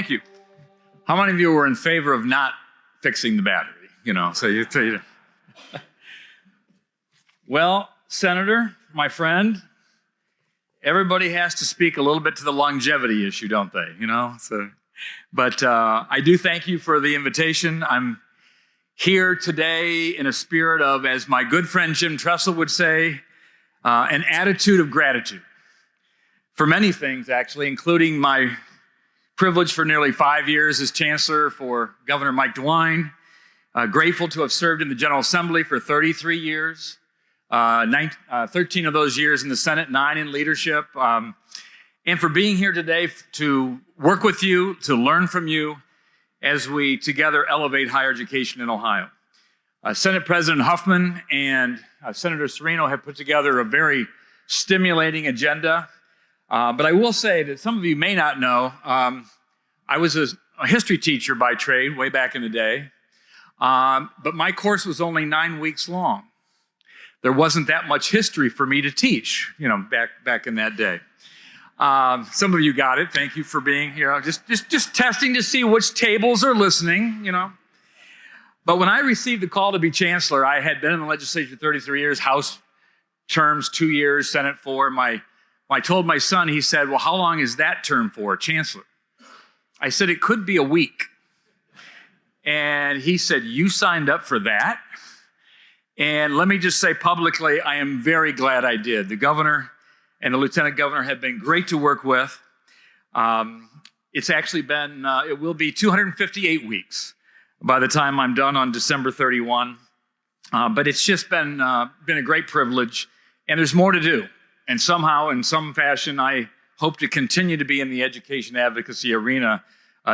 thank you. How many of you were in favor of not fixing the battery? Well, Senator, my friend, everybody has to speak a little bit to the longevity issue, don't they? But I do thank you for the invitation. I'm here today in a spirit of, as my good friend Jim Tressel would say, an attitude of gratitude for many things, actually, including my privilege for nearly 5 years as Chancellor for Governor Mike DeWine. Grateful to have served in the General Assembly for 33 years, 13 of those years in the Senate, 9 in leadership, and for being here today to work with you, to learn from you as we together elevate higher education in Ohio. Senate President Huffman and Senator Cirinio have put together a very stimulating agenda. But I will say that some of you may not know, I was a history teacher by trade way back in the day, but my course was only 9 weeks long. There wasn't that much history for me to teach, back in that day. Some of you got it. Thank you for being here. Just testing to see which tables are listening, But when I received the call to be Chancellor, I had been in the legislature 33 years, House terms 2 years, Senate 4. I told my son, he said, well, how long is that term for, Chancellor? I said, it could be a week. And he said, you signed up for that? And let me just say publicly, I am very glad I did. The governor and the lieutenant governor have been great to work with. It's actually been, it will be 258 weeks by the time I'm done on December 31. But it's just been a great privilege, and there's more to do. And somehow, in some fashion, I hope to continue to be in the education advocacy arena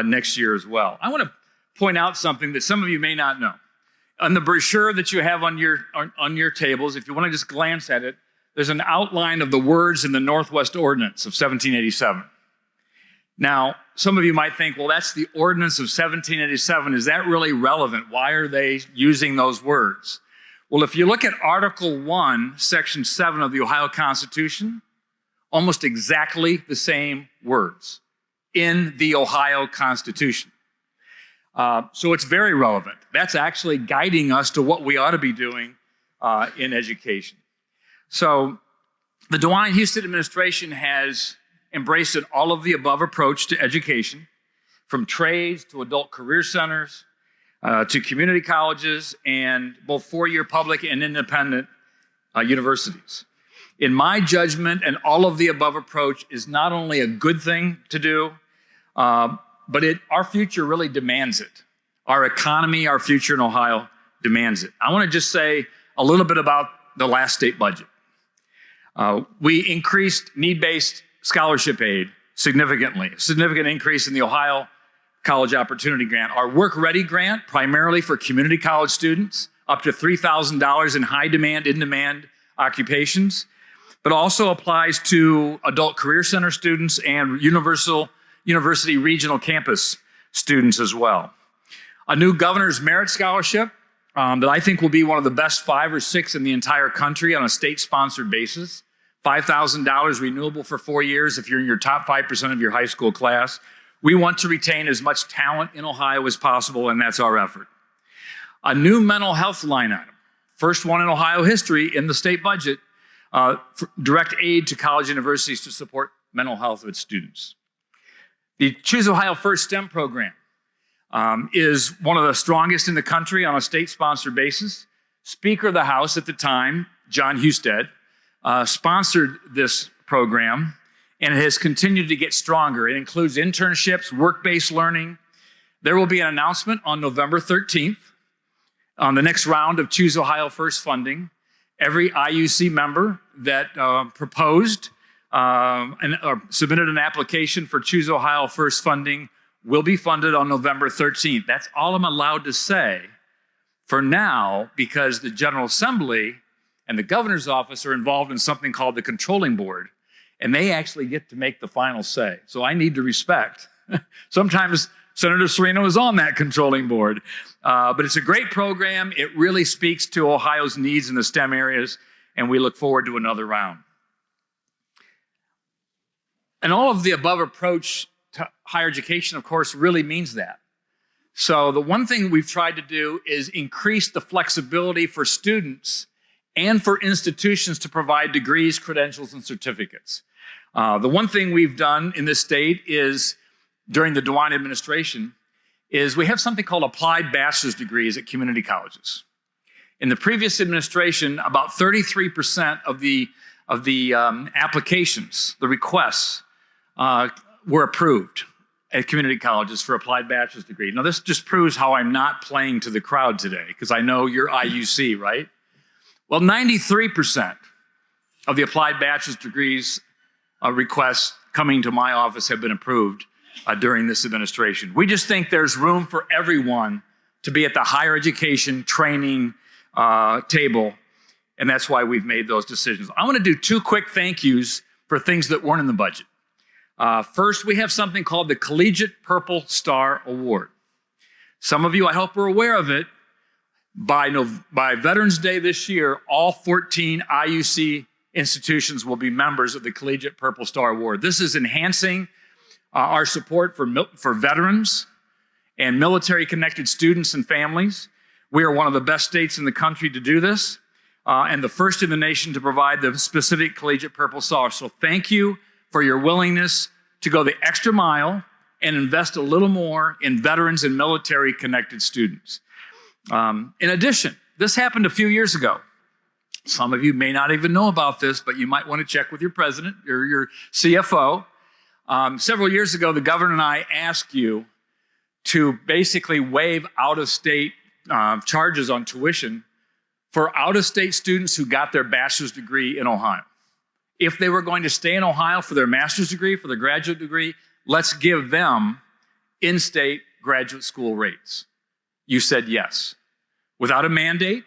next year as well. I want to point out something that some of you may not know. On the brochure that you have on your tables, if you want to just glance at it, there's an outline of the words in the Northwest Ordinance of 1787. Now, some of you might think, well, that's the Ordinance of 1787. Is that really relevant? Why are they using those words? Well, if you look at Article 1, Section 7 of the Ohio Constitution, almost exactly the same words in the Ohio Constitution. So it's very relevant. That's actually guiding us to what we ought to be doing in education. So the DeWine-Houston administration has embraced an all-of-the-above approach to education, from trades to adult career centers, to community colleges, and both four-year public and independent universities. In my judgment, an all-of-the-above approach is not only a good thing to do, but our future really demands it. Our economy, our future in Ohio demands it. I want to just say a little bit about the last state budget. We increased need-based scholarship aid significantly, a significant increase in the Ohio College Opportunity Grant. Our Work Ready grant, primarily for community college students, up to $3,000 in high demand, in-demand occupations, but also applies to adult career center students and university regional campus students as well. A new Governor's Merit Scholarship that I think will be one of the best 5 or 6 in the entire country on a state-sponsored basis. $5,000 renewable for 4 years if you're in your top 5% of your high school class. We want to retain as much talent in Ohio as possible, and that's our effort. A new mental health line item, first one in Ohio history in the state budget, direct aid to college universities to support mental health of its students. The Choose Ohio First STEM program is one of the strongest in the country on a state-sponsored basis. Speaker of the House at the time, John Husted, sponsored this program, and it has continued to get stronger. It includes internships, work-based learning. There will be an announcement on November 13th on the next round of Choose Ohio First funding. Every IUC member that proposed or submitted an application for Choose Ohio First funding will be funded on November 13th. That's all I'm allowed to say for now, because the General Assembly and the governor's office are involved in something called the Controlling Board, and they actually get to make the final say. So I need to respect. Sometimes Senator Cirinio is on that controlling board, but it's a great program. It really speaks to Ohio's needs in the STEM areas, and we look forward to another round. An all of the above approach to higher education, of course, really means that. So the one thing we've tried to do is increase the flexibility for students and for institutions to provide degrees, credentials, and certificates. The one thing we've done in this state is, during the DeWine administration, is we have something called applied bachelor's degrees at community colleges. In the previous administration, about 33% of the applications, the requests, were approved at community colleges for applied bachelor's degree. Now, this just proves how I'm not playing to the crowd today, because I know you're IUC, right? Well, 93% of the applied bachelor's degrees requests coming to my office have been approved during this administration. We just think there's room for everyone to be at the higher education training table, and that's why we've made those decisions. I want to do 2 quick thank yous for things that weren't in the budget. First, we have something called the Collegiate Purple Star Award. Some of you, I hope, are aware of it. By Veterans Day this year, all 14 IUC institutions will be members of the Collegiate Purple Star Award. This is enhancing our support for veterans and military-connected students and families. We are one of the best states in the country to do this, and the first in the nation to provide the specific Collegiate Purple Star. So thank you for your willingness to go the extra mile and invest a little more in veterans and military-connected students. In addition, this happened a few years ago. Some of you may not even know about this, but you might want to check with your president or your CFO. Several years ago, the governor and I asked you to basically waive out-of-state charges on tuition for out-of-state students who got their bachelor's degree in Ohio. If they were going to stay in Ohio for their master's degree, for their graduate degree, let's give them in-state graduate school rates. You said yes. Without a mandate,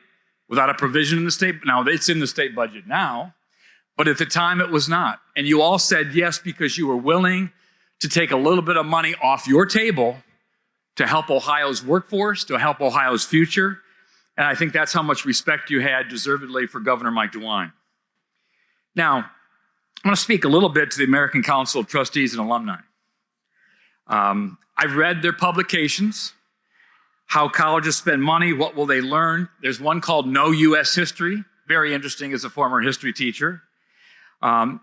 without a provision in the state. Now, it's in the state budget now, but at the time it was not. And you all said yes because you were willing to take a little bit of money off your table to help Ohio's workforce, to help Ohio's future. And I think that's how much respect you had deservedly for Governor Mike DeWine. Now, I want to speak a little bit to the American Council of Trustees and Alumni. I've read their publications, how colleges spend money, what will they learn. There's one called No U.S. History, very interesting as a former history teacher. In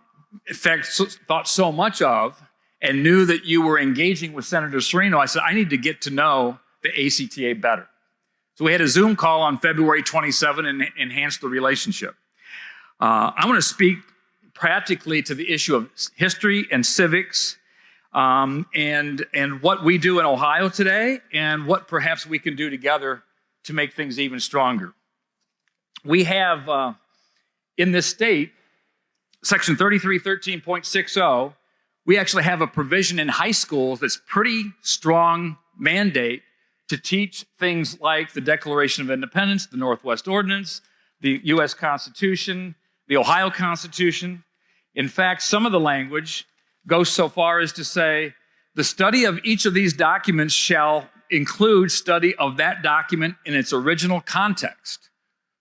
fact, thought so much of and knew that you were engaging with Senator Cirinio, I said, I need to get to know the ACTA better. So we had a Zoom call on February 27 and enhanced the relationship. I want to speak practically to the issue of history and civics, and what we do in Ohio today and what perhaps we can do together to make things even stronger. We have in this state, Section 3313.60, we actually have a provision in high schools that's pretty strong mandate to teach things like the Declaration of Independence, the Northwest Ordinance, the U.S. Constitution, the Ohio Constitution. In fact, some of the language goes so far as to say, the study of each of these documents shall include study of that document in its original context.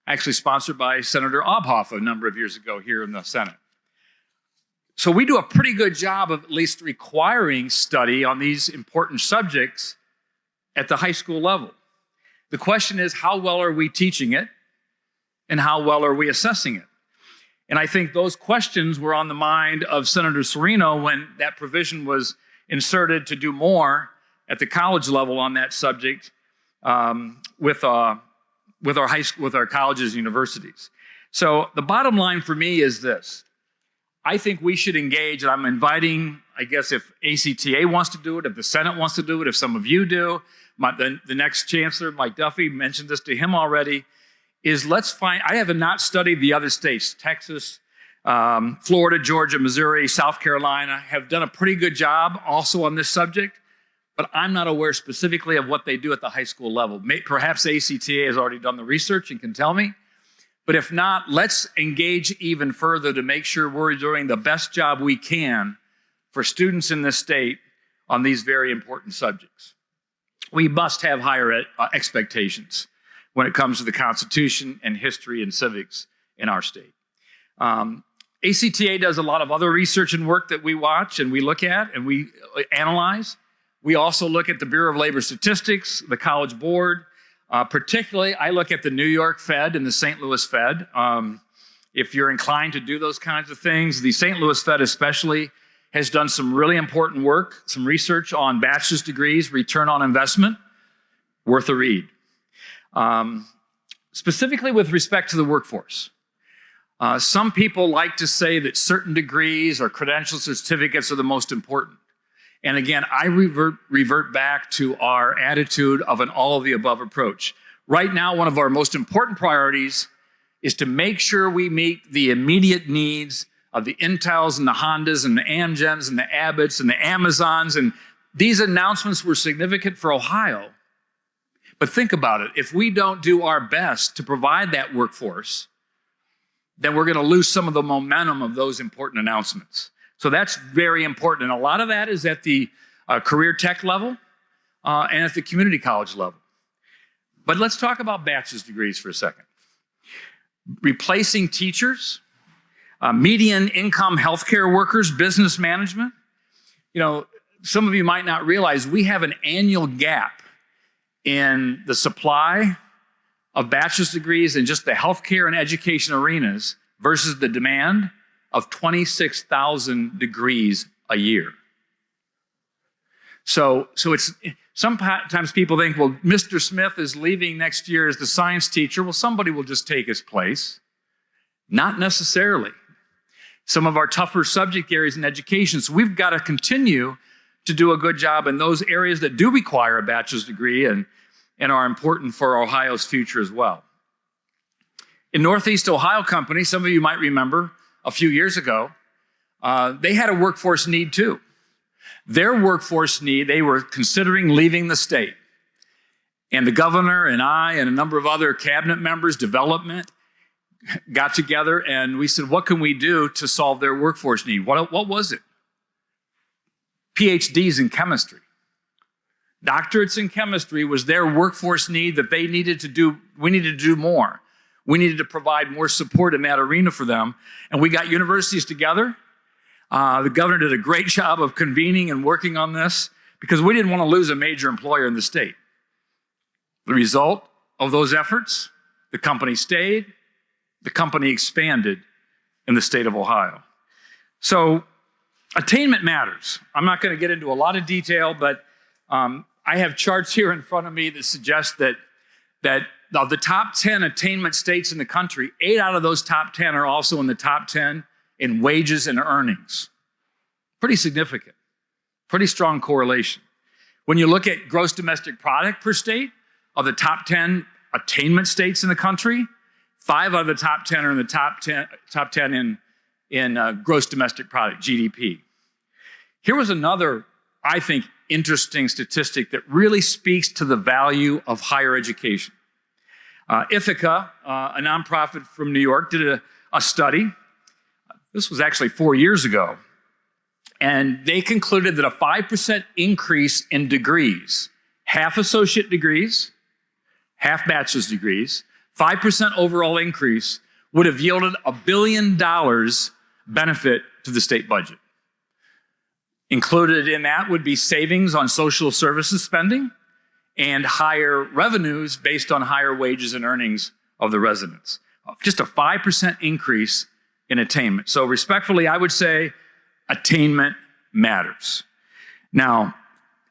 Actually sponsored by Senator Obhoff a number of years ago here in the Senate. So we do a pretty good job of at least requiring study on these important subjects at the high school level. The question is, how well are we teaching it and how well are we assessing it? And I think those questions were on the mind of Senator Cirinio when that provision was inserted to do more at the college level on that subject with our colleges and universities. So the bottom line for me is this. I think we should engage, and I'm inviting, I guess, if ACTA wants to do it, if the Senate wants to do it, if some of you do, the next Chancellor, Mike Duffy, mentioned this to him already, is let's find, I have not studied the other states, Texas, Florida, Georgia, Missouri, South Carolina, have done a pretty good job also on this subject, but I'm not aware specifically of what they do at the high school level. Perhaps ACTA has already done the research and can tell me, but if not, let's engage even further to make sure we're doing the best job we can for students in this state on these very important subjects. We must have higher expectations when it comes to the Constitution and history and civics in our state. ACTA does a lot of other research and work that we watch and we look at and we analyze. We also look at the Bureau of Labor Statistics, the College Board. Particularly, I look at the New York Fed and the St. Louis Fed. If you're inclined to do those kinds of things, the St. Louis Fed especially has done some really important work, some research on bachelor's degrees, return on investment, worth a read. Specifically with respect to the workforce. Some people like to say that certain degrees or credentials or certificates are the most important. And again, I revert back to our attitude of an all-of-the-above approach. Right now, one of our most important priorities is to make sure we meet the immediate needs of the Intels and the Hondas and the Amgens and the Abbotts and the Amazons. And these announcements were significant for Ohio. But think about it. If we don't do our best to provide that workforce, then we're going to lose some of the momentum of those important announcements. So that's very important. And a lot of that is at the career tech level and at the community college level. But let's talk about bachelor's degrees for a second. Replacing teachers, median income healthcare workers, business management. You know, some of you might not realize we have an annual gap in the supply of bachelor's degrees in just the healthcare and education arenas versus the demand of 26,000 degrees a year. So it's sometimes people think, well, Mr. Smith is leaving next year as the science teacher. Well, somebody will just take his place. Not necessarily. Some of our tougher subject areas in education. So we've got to continue to do a good job in those areas that do require a bachelor's degree and are important for Ohio's future as well. In Northeast Ohio Company, some of you might remember a few years ago, they had a workforce need too. Their workforce need, they were considering leaving the state. And the governor and I and a number of other cabinet members, development, got together and we said, what can we do to solve their workforce need? What was it? PhDs in chemistry. Doctorates in chemistry was their workforce need that they needed to do. We needed to do more. We needed to provide more support in that arena for them. And we got universities together. The governor did a great job of convening and working on this because we didn't want to lose a major employer in the state. The result of those efforts, the company stayed, the company expanded in the state of Ohio. So attainment matters. I'm not going to get into a lot of detail, but I have charts here in front of me that suggest that of the top 10 attainment states in the country, 8 out of those top 10 are also in the top 10 in wages and earnings. Pretty significant, pretty strong correlation. When you look at gross domestic product per state, of the top 10 attainment states in the country, 5 out of the top 10 are in the top 10 in gross domestic product, GDP. Here was another, I think, interesting statistic that really speaks to the value of higher education. Ithaca, a nonprofit from New York, did a study. This was actually 4 years ago. And they concluded that a 5% increase in degrees, half associate degrees, half bachelor's degrees, 5% overall increase would have yielded $1 billion benefit to the state budget. Included in that would be savings on social services spending and higher revenues based on higher wages and earnings of the residents. Just a 5% increase in attainment. So respectfully, I would say attainment matters. Now,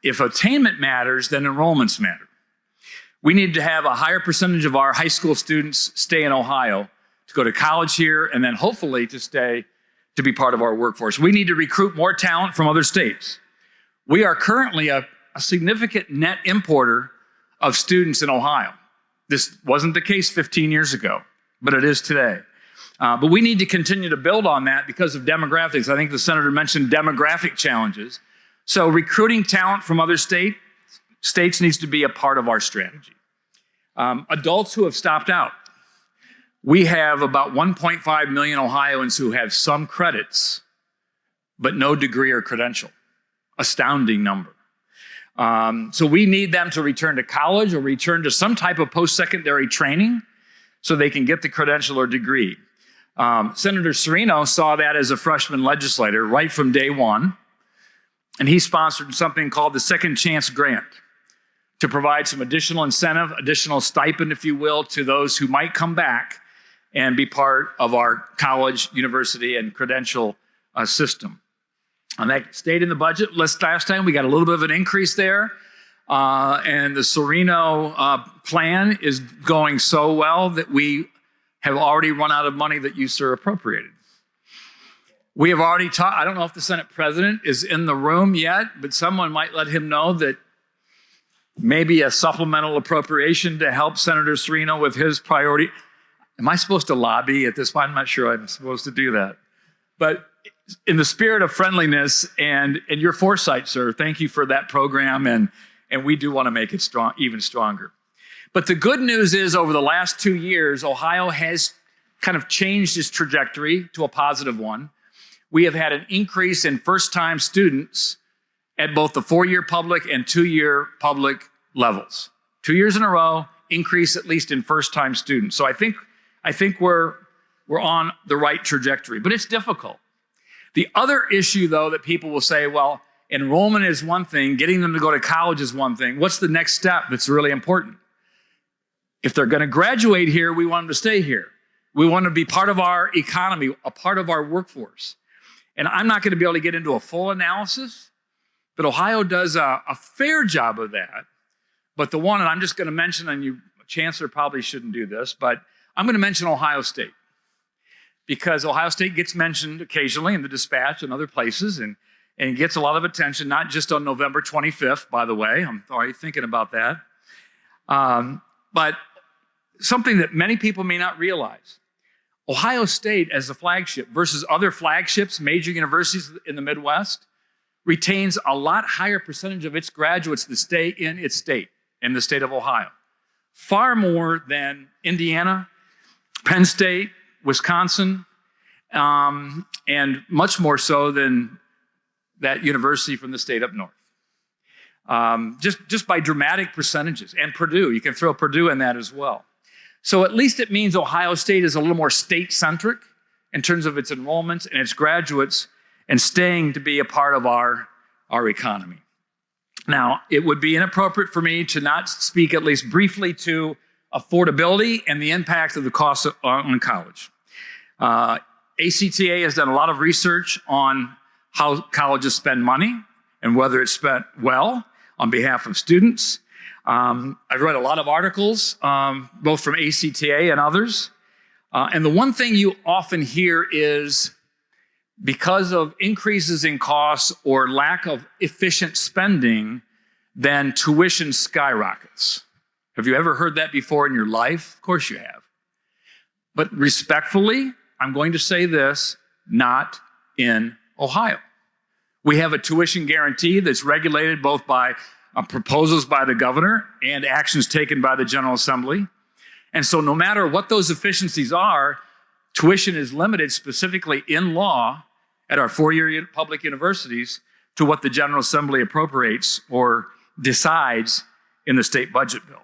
if attainment matters, then enrollments matter. We need to have a higher percentage of our high school students stay in Ohio to go to college here and then hopefully to stay to be part of our workforce. We need to recruit more talent from other states. We are currently a significant net importer of students in Ohio. This wasn't the case 15 years ago, but it is today. But we need to continue to build on that because of demographics. I think the senator mentioned demographic challenges. So recruiting talent from other states needs to be a part of our strategy. Adults who have stopped out. We have about 1.5 million Ohioans who have some credits, but no degree or credential. Astounding number. So we need them to return to college or return to some type of post-secondary training so they can get the credential or degree. Senator Cirinio saw that as a freshman legislator right from day one. and he sponsored something called the Second Chance Grant to provide some additional incentive, additional stipend, if you will, to those who might come back and be part of our college, university, and credential system. And that stayed in the budget last time. We got a little bit of an increase there. And the Cirinio plan is going so well that we have already run out of money that you, sir, appropriated. We have already talked, I don't know if the Senate president is in the room yet, but someone might let him know that maybe a supplemental appropriation to help Senator Cirinio with his priority. Am I supposed to lobby at this point? I'm not sure I'm supposed to do that. But in the spirit of friendliness and your foresight, sir, thank you for that program, and we do want to make it strong, even stronger. But the good news is over the last 2 years, Ohio has kind of changed its trajectory to a positive one. We have had an increase in first-time students at both the 4-year public and 2-year public levels. 2 years in a row, increase at least in first-time students. So I think we're on the right trajectory, but it's difficult. The other issue, though, that people will say, well, enrollment is one thing, getting them to go to college is one thing. What's the next step that's really important? If they're going to graduate here, we want them to stay here. We want to be part of our economy, a part of our workforce. And I'm not going to be able to get into a full analysis, but Ohio does a fair job of that. But the one, and I'm just going to mention, and you, Chancellor probably shouldn't do this, but I'm going to mention Ohio State, because Ohio State gets mentioned occasionally in the Dispatch and other places, and gets a lot of attention, not just on November 25th, by the way. I'm already thinking about that. But something that many people may not realize, Ohio State as the flagship versus other flagships, major universities in the Midwest, retains a lot higher percentage of its graduates that stay in its state, in the state of Ohio. Far more than Indiana, Penn State, Wisconsin, and much more so than that university from the state up north. Just by dramatic percentages. And Purdue, you can throw Purdue in that as well. So at least it means Ohio State is a little more state-centric in terms of its enrollments and its graduates and staying to be a part of our economy. Now, it would be inappropriate for me to not speak at least briefly to affordability and the impact of the cost on college. ACTA has done a lot of research on how colleges spend money and whether it's spent well on behalf of students. I've read a lot of articles, both from ACTA and others. And the one thing you often hear is because of increases in costs or lack of efficient spending, then tuition skyrockets. Have you ever heard that before in your life? Of course you have. But respectfully, I'm going to say this, not in Ohio. We have a tuition guarantee that's regulated both by proposals by the governor and actions taken by the General Assembly. And so no matter what those efficiencies are, tuition is limited specifically in law at our 4-year public universities to what the General Assembly appropriates or decides in the state budget bill.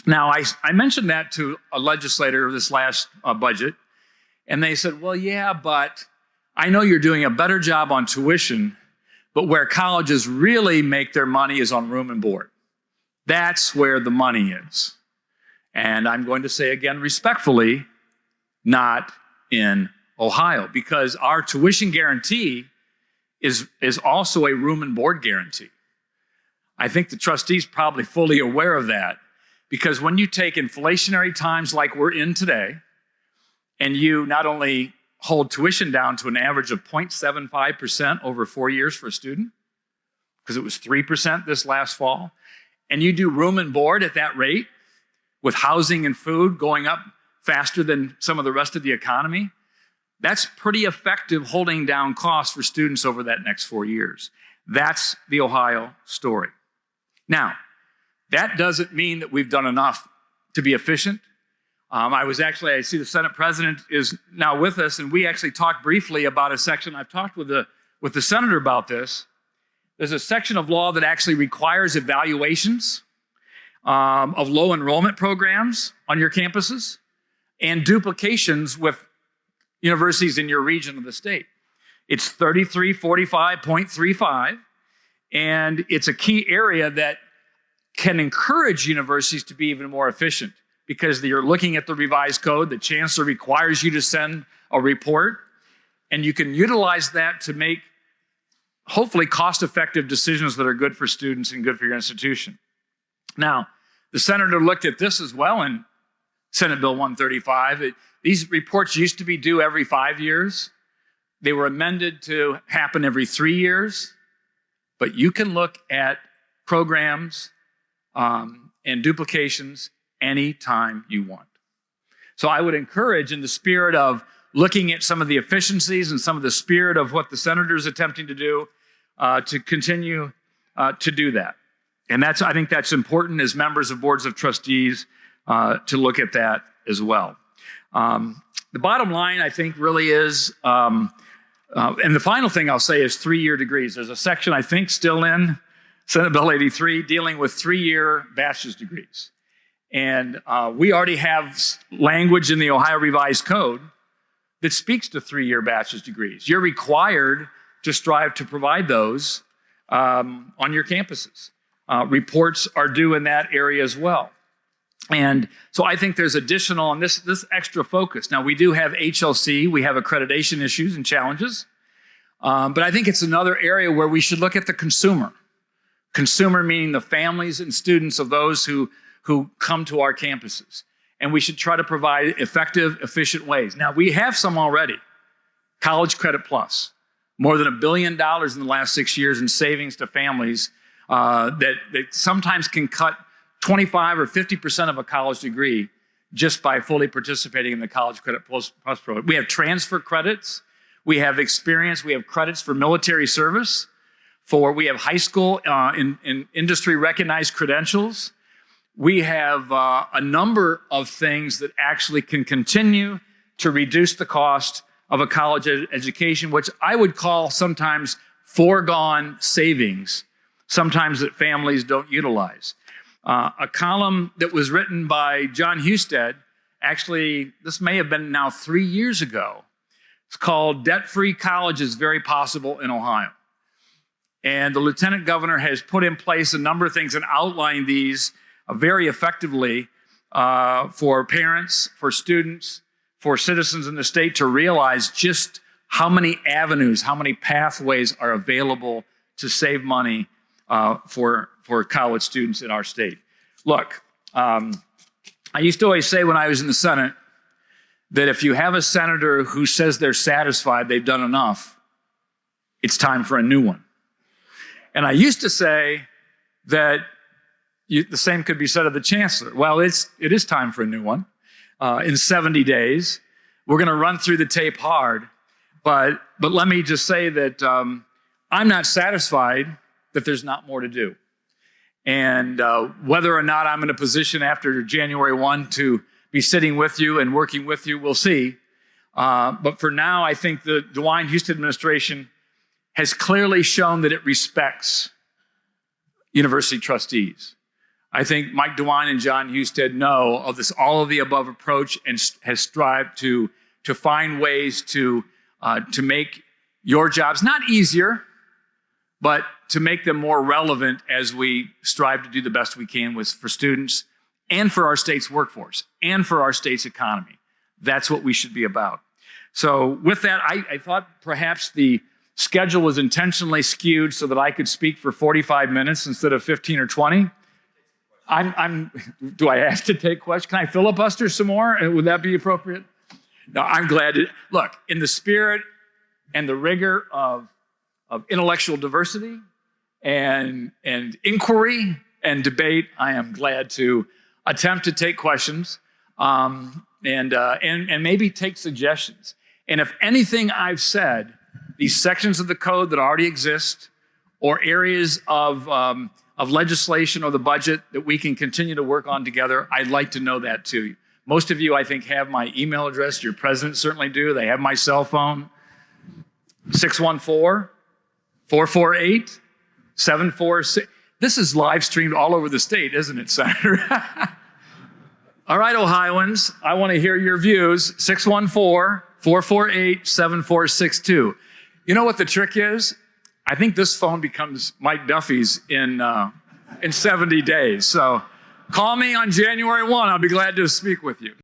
Now, I mentioned that to a legislator this last budget, and they said, well, yeah, but I know you're doing a better job on tuition, but where colleges really make their money is on room and board. That's where the money is. And I'm going to say again respectfully, not in Ohio, because our tuition guarantee is also a room and board guarantee. I think the trustees probably fully aware of that, because when you take inflationary times like we're in today, and you not only hold tuition down to an average of 0.75% over 4 years for a student, because it was 3% this last fall, and you do room and board at that rate, with housing and food going up faster than some of the rest of the economy, that's pretty effective holding down costs for students over that next 4 years. That's the Ohio story. Now, that doesn't mean that we've done enough to be efficient. I see the Senate President is now with us, and we actually talked briefly about a section. I've talked with the Senator about this. There's a section of law that actually requires evaluations of low enrollment programs on your campuses and duplications with universities in your region of the state. It's 3345.35, And it's a key area that can encourage universities to be even more efficient because you're looking at the revised code. The chancellor requires you to send a report, and you can utilize that to make hopefully cost-effective decisions that are good for students and good for your institution. Now, the senator looked at this as well in Senate Bill 135. These reports used to be due every 5 years. They were amended to happen every 3 years. But you can look at programs and duplications anytime you want. So I would encourage, in the spirit of looking at some of the efficiencies and some of the spirit of what the senator is attempting to do, to continue to do that. And I think that's important as members of boards of trustees to look at that as well. The bottom line, I think, really is, and the final thing I'll say is 3-year degrees. There's a section, I think, still in Senate Bill 83 dealing with 3-year bachelor's degrees. And we already have language in the Ohio Revised Code that speaks to 3-year bachelor's degrees. You're required to strive to provide those on your campuses. Reports are due in that area as well. And so I think there's additional, and this extra focus. Now, we do have HLC, we have accreditation issues and challenges, but I think it's another area where we should look at the consumer. Consumer meaning the families and students of those who come to our campuses. And we should try to provide effective, efficient ways. Now, we have some already. College Credit Plus, more than $1 billion in the last 6 years in savings to families that sometimes can cut 25 or 50% of a college degree just by fully participating in the College Credit Plus program. We have transfer credits. We have experience. We have credits for military service. We have high school in industry recognized credentials. We have a number of things that actually can continue to reduce the cost of a college education, which I would call sometimes foregone savings, sometimes that families don't utilize. A column that was written by John Husted, actually, this may have been now 3 years ago. It's called Debt-Free College is Very Possible in Ohio. And the lieutenant governor has put in place a number of things and outlined these very effectively for parents, for students, for citizens in the state to realize just how many avenues, how many pathways are available to save money for college students in our state. Look, I used to always say when I was in the Senate that if you have a senator who says they're satisfied, they've done enough, it's time for a new one. And I used to say that the same could be said of the chancellor. Well, it is time for a new one. In 70 days, we're going to run through the tape hard. But let me just say that I'm not satisfied that there's not more to do. And whether or not I'm in a position after January 1 to be sitting with you and working with you, we'll see. But for now, I think the DeWine-Husted administration has clearly shown that it respects university trustees. I think Mike DeWine and John Husted know of this all of the above approach and has strived to find ways to make your jobs not easier, but to make them more relevant as we strive to do the best we can for students and for our state's workforce and for our state's economy. That's what we should be about. So with that, I thought perhaps the schedule was intentionally skewed so that I could speak for 45 minutes instead of 15 or 20. Do I have to take questions? Can I filibuster some more? Would that be appropriate? No, I'm glad to. Look, in the spirit and the rigor of intellectual diversity and inquiry and debate, I am glad to attempt to take questions and maybe take suggestions. And if anything I've said, these sections of the code that already exist or areas of legislation or the budget that we can continue to work on together, I'd like to know that too. Most of you, I think, have my email address. Your presidents certainly do. They have my cell phone, 614-448-746. This is live streamed all over the state, isn't it, Senator? All right, Ohioans, I want to hear your views. 614-448-7462. You know what the trick is? I think this phone becomes Mike Duffy's in 70 days. So call me on January 1. I'll be glad to speak with you.